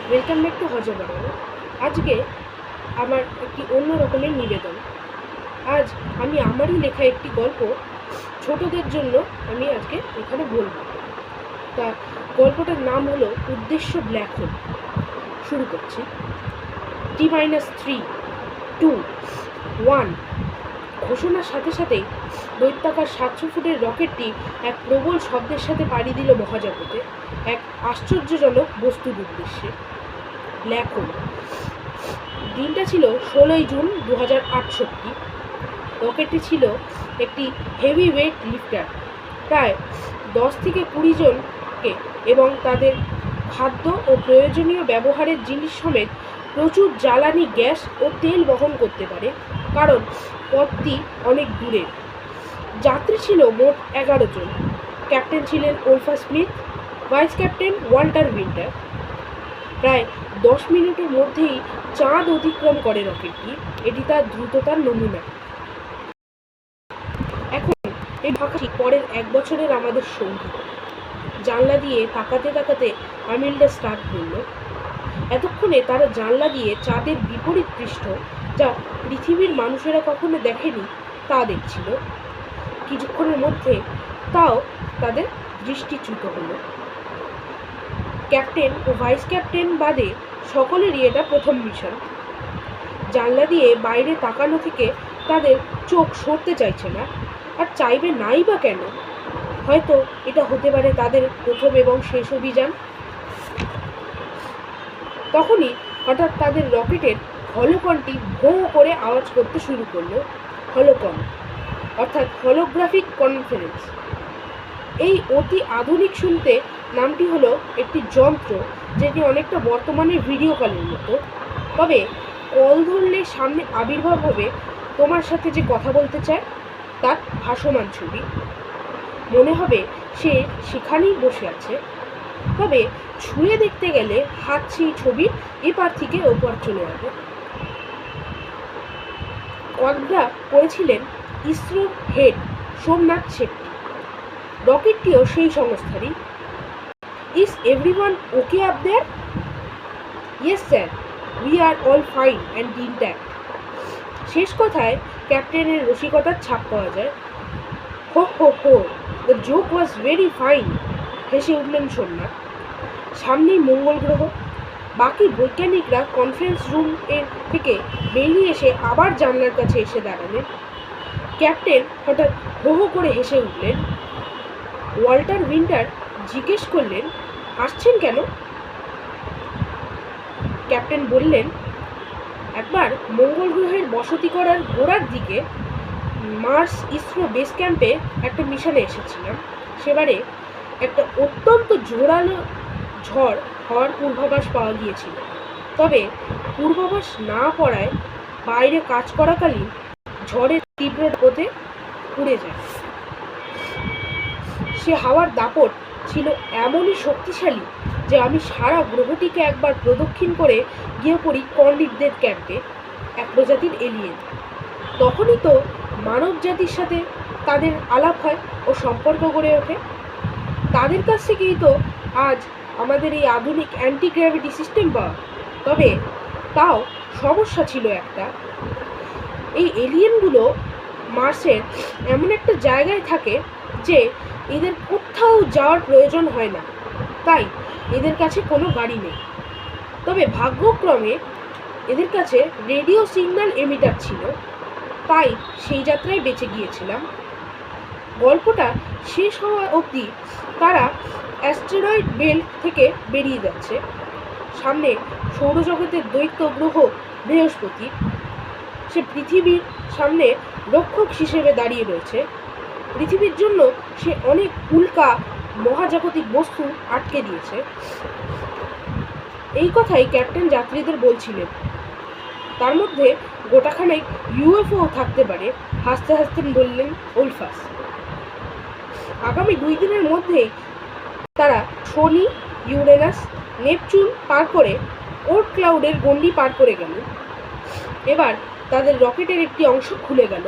Welcome back to হজা বানানো। আজকে আমার একটি অন্য রকমের নিবেদন। আজ আমি আমারই লেখা একটি গল্প ছোটদের জন্য আমি আজকে এখানে বলবো। তা গল্পটার নাম হলো উদ্দেশ্য ব্ল্যাক হোল। শুরু করছি। T-3, 2, 1 ঘোষণার সাথে সাথেই দৈত্যাকার 700 ফুটের রকেটটি এক প্রবল শব্দের সাথে পাড়ি দিল মহাজগতে এক আশ্চর্যজনক বস্তুর উদ্দেশ্যে, ব্ল্যাক হোল। দিনটা ছিল 16 জুন 2068। রকেটটি ছিল একটি হেভি ওয়েট লিফটার, প্রায় 10 থেকে 20 জনকে এবং তাদের খাদ্য ও প্রয়োজনীয় ব্যবহারের জিনিস সমেত প্রচুর জ্বালানি, গ্যাস ও তেল বহন করতে পারে, কারণ পথটি অনেক দূরের। যাত্রী ছিল মোট 11 জন। ক্যাপ্টেন ছিলেন Olphus Smith, vice captain Walter Winter. প্রায় 10 মিনিটের মধ্যেই চাঁদ অতিক্রম করে রকেটটি। এটি তার দ্রুততার নমুনা। এখন এই ভাষাটি পরের 1 বছরের আমাদের সঙ্গী। জানলা দিয়ে তাকাতে তাকাতে আমিলটা স্টার্ট করল। এতক্ষণে তারা জানলা দিয়ে চাঁদের বিপরীত পৃষ্ঠ, যা পৃথিবীর মানুষেরা কখনো দেখেনি, তা দেখছিল। কিছুক্ষণের মধ্যে তাও তাদের দৃষ্টিচ্যুত হলো। ক্যাপ্টেন ও ভাইস ক্যাপ্টেন বাদে সকলেরই এটা প্রথম মিশন। জানলা দিয়ে বাইরে তাকানো থেকে তাদের চোখ সরতে চাইছে না, আর চাইবে নাই বা কেন? হয়তো এটা হতে পারে তাদের প্রথম এবং শেষ অভিযান। তখনই হঠাৎ তাদের রকেটের হলোকনটি ভোঁ করে আওয়াজ করতে শুরু করলো। হলোকন অর্থাৎ হলোগ্রাফিক কনফারেন্স। এই অতি আধুনিক শুনতে নামটি হলো একটি যন্ত্র, যেটি অনেকটা বর্তমানে ভিডিও কলের মতো। তবে কল ধরলে সামনে আবির্ভাব হবে তোমার সাথে যে কথা বলতে চায় তার ভাসমান ছবি। মনে হবে সে সেখানেই বসে আছে। তবে ছুঁয়ে দেখতে গেলে হাত সেই ছবির এপার থেকে ওপার চলে যাবে। কলটা করেছিলেন ইসরোর হেড সোমনাথ শেট্টি। রকেটটিও সেই সংস্থারই। Is everyone okay up there? Yes sir, we are all fine and intact. শেষ কথায় ক্যাপ্টেনের রসিকতার ছাপ পাওয়া যায়। হো হো হো, the joke was very fine, হেসে উঠলেন সোমনাথ। সামনেই মঙ্গল গ্রহ। বাকি বৈজ্ঞানিকরা কনফারেন্স রুম এর থেকে বেরিয়ে এসে আবার জানলার কাছে এসে দাঁড়ালেন। ক্যাপ্টেন হঠাৎ হো হো করে হেসে উঠলেন। ওয়াল্টার উইন্টার জিজ্ঞেস করলেন, হাসছেন কেন? ক্যাপ্টেন বললেন, একবার মঙ্গল গ্রহের বসতি করার গোড়ার দিকে মার্স ইসরো বেস ক্যাম্পে একটা মিশনে এসেছিলাম। সেবারে একটা অত্যন্ত জোরালো ঝড় হওয়ার পূর্বাভাস পাওয়া গিয়েছিল। তবে পূর্বাভাস না পড়ায় বাইরে কাজ করাকালীন ঝড়ের তীব্র গতিতে উড়ে যায়। সে হাওয়ার দাপট ছিল এমনই শক্তিশালী যে আমি সারা গ্রহটিকে একবার প্রদক্ষিণ করে গিয়ে পড়ি কর্নিকদের ক্যাম্পে, এক প্রজাতির এলিয়েন। তখনই তো মানব জাতির সাথে তাদের আলাপ হয় ও সম্পর্ক গড়ে ওঠে। তাদের কাছ থেকেই তো আজ আমাদের এই আধুনিক অ্যান্টি গ্র্যাভিটি সিস্টেম পাওয়া। তবে তাও সমস্যা ছিল একটা। এই এলিয়েনগুলো মার্সের এমন একটা জায়গায় থাকে যে এদের কোথাও যাওয়ার প্রয়োজন হয় না, তাই এদের কাছে কোনো গাড়ি নেই। তবে ভাগ্যক্রমে এদের কাছে রেডিও সিগন্যাল এমিটার ছিল, তাই সেই যাত্রায় বেঁচে গিয়েছিলাম। গল্পটা শেষ হওয়া অবধি তারা অ্যাস্টেরয়েড বেল্ট থেকে বেরিয়ে যাচ্ছে। সামনে সৌরজগতের দৈত্য গ্রহ বৃহস্পতি। সে পৃথিবীর সামনে রক্ষক হিসেবে দাঁড়িয়ে রয়েছে। পৃথিবীর জন্য সে অনেক উল্কা মহাজাগতিক বস্তু আটকে দিয়েছে। এই কথাই ক্যাপ্টেন যাত্রীদের বলছিলেন। তার মধ্যে গোটাখানেক ইউএফও থাকতে পারে, হাসতে হাসতে বললেন ওলফাস। আগামী 2 দিনের মধ্যেই তারা শনি, ইউরেনাস, নেপচুন পার করে ওর্ট ক্লাউডের গণ্ডি পার করে গেল। এবার তাদের রকেটের একটি অংশ খুলে গেল।